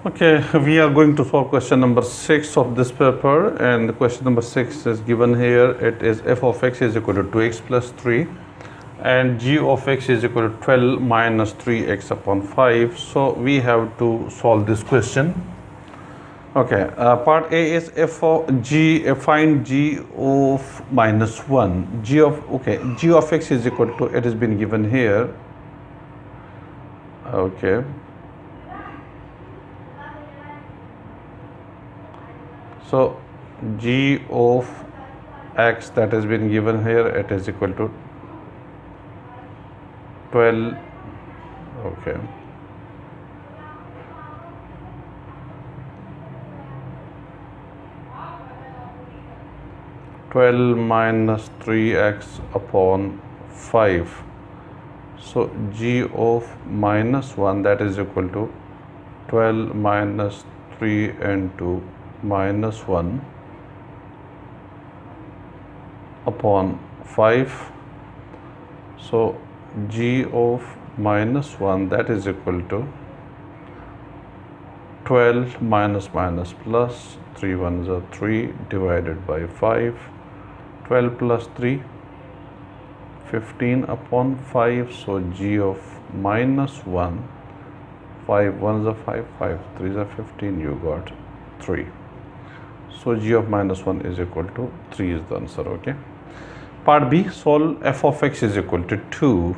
Okay, we are going to solve question number 6 of this paper, and the question number 6 is given here. It is f of x is equal to 2x plus 3 and g of x is equal to 12 minus 3x upon 5. So we have to solve this question. Okay, part A is f of g, find g of minus 1. G of x is equal to, it has been given here. Okay. So g of x that has been given here, it is equal to 12. Okay. (12 minus 3x upon 5). So g of minus 1 that is equal to 12 minus 3 into minus 1 upon 5. So g of minus 1 that is equal to 12 minus minus plus 3 1s are 3 divided by 5. 12 plus 3, 15 upon 5. So g of minus 1, 5 1s are 5, 5 3s are 15, you got 3. So g of minus 1 is equal to 3 is the answer. Okay. Part B, solve f of x is equal to 2.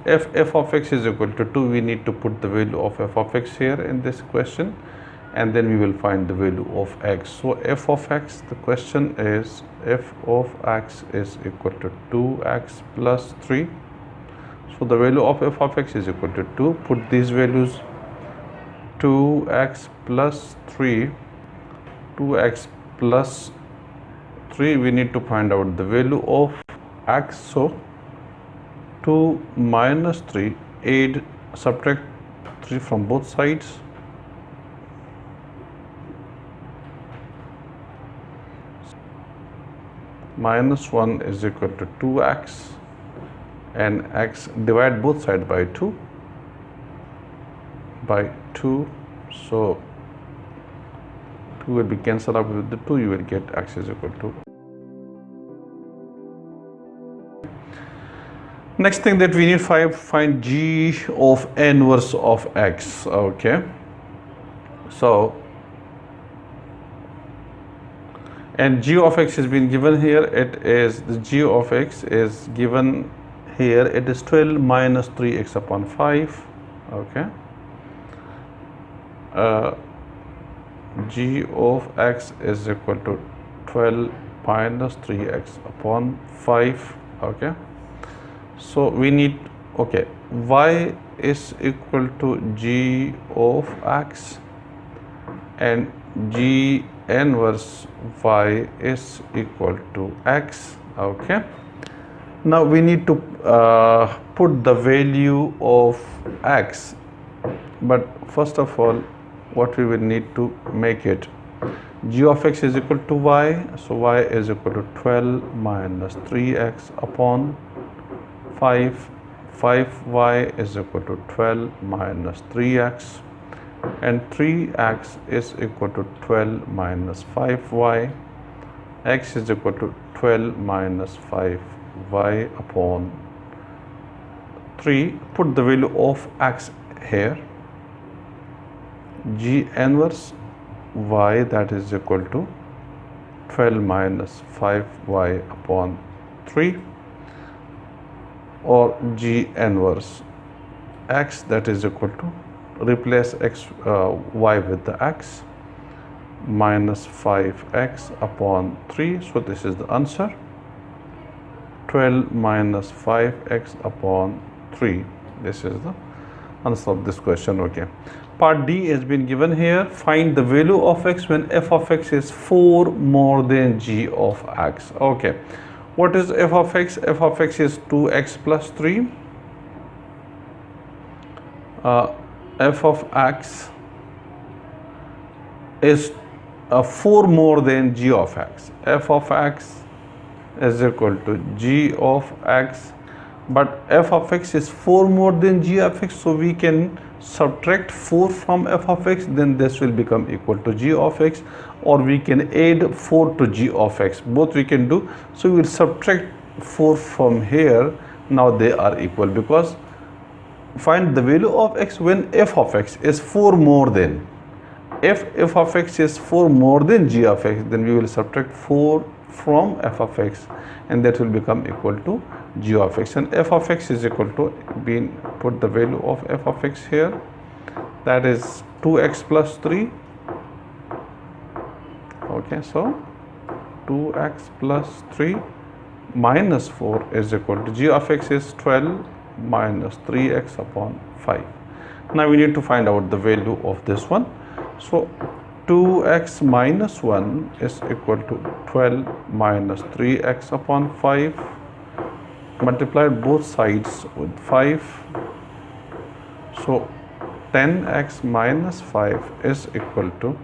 If f of x is equal to 2, we need to put the value of f of x here in this question, and then we will find the value of x. So f of x, the question is f of x is equal to 2x plus 3. So the value of f of x is equal to 2. Put these values, 2x plus 3, 2x plus 3, we need to find out the value of x. So 2 minus 3, add, subtract 3 from both sides. Minus 1 is equal to 2x, and x, divide both sides by 2. So 2 will be cancelled out with the 2, you will get x is equal to. Next thing that we need, find g of inverse of x. Okay, so and g of x has been given here. It is, the g of x is given here, it is 12 minus 3x upon 5. Okay, g of x is equal to 12 minus 3x upon 5. Okay, so we need, okay, y is equal to g of x and g inverse y is equal to x. Okay, now we need to put the value of x, but first of all what we will need to make it, g of x is equal to y, so y is equal to 12 minus 3x upon 5. 5y is equal to 12 minus 3x, and 3x is equal to 12 minus 5y. X is equal to 12 minus 5y upon 3. Put the value of x here, g inverse y that is equal to 12 minus 5y upon 3, or g inverse x that is equal to, replace x y with the x, minus 5x upon 3. So this is the answer, 12 minus 5x upon 3. This is the answer of this question. Okay, part D has been given here. Find the value of x when f of x is 4 more than g of x. Okay, what is f of x? F of x is 2x plus 3. F of x is 4 more than g of x. F of x is equal to g of x, but f of x is 4 more than g of x, so we can subtract 4 from f of x, then this will become equal to g of x, or we can add 4 to g of x, both we can do. So we will subtract 4 from here. Now they are equal, because find the value of x when f of x is 4 more than, if f of x is 4 more than g of x, then we will subtract 4 from f of x, and that will become equal to g of x, and f of x is equal to, being put the value of f of x here, that is 2x plus 3. Okay, so 2x plus 3 minus 4 is equal to, g of x is 12 minus 3x upon 5. Now we need to find out the value of this one. So 2x minus 1 is equal to 12 minus 3x upon 5. Multiply both sides with 5. So 10x minus 5 is equal to,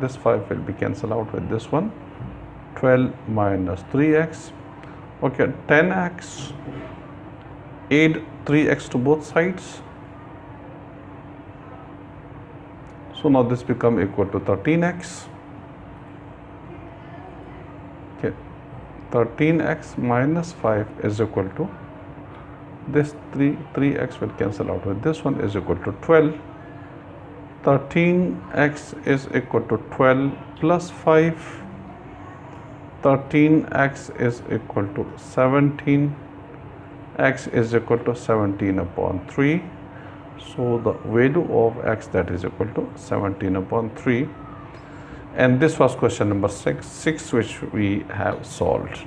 this 5 will be cancelled out with this one, 12 minus 3x. Okay, 10x, add 3x to both sides. So now this become equal to 13x. Okay, 13x minus 5 is equal to, this 3x will cancel out with this one, is equal to 12. 13x is equal to 12 plus 5. 13x is equal to 17. X is equal to 17 upon 3. So the value of x, that is equal to 17 upon 3. And this was question number 6, which we have solved.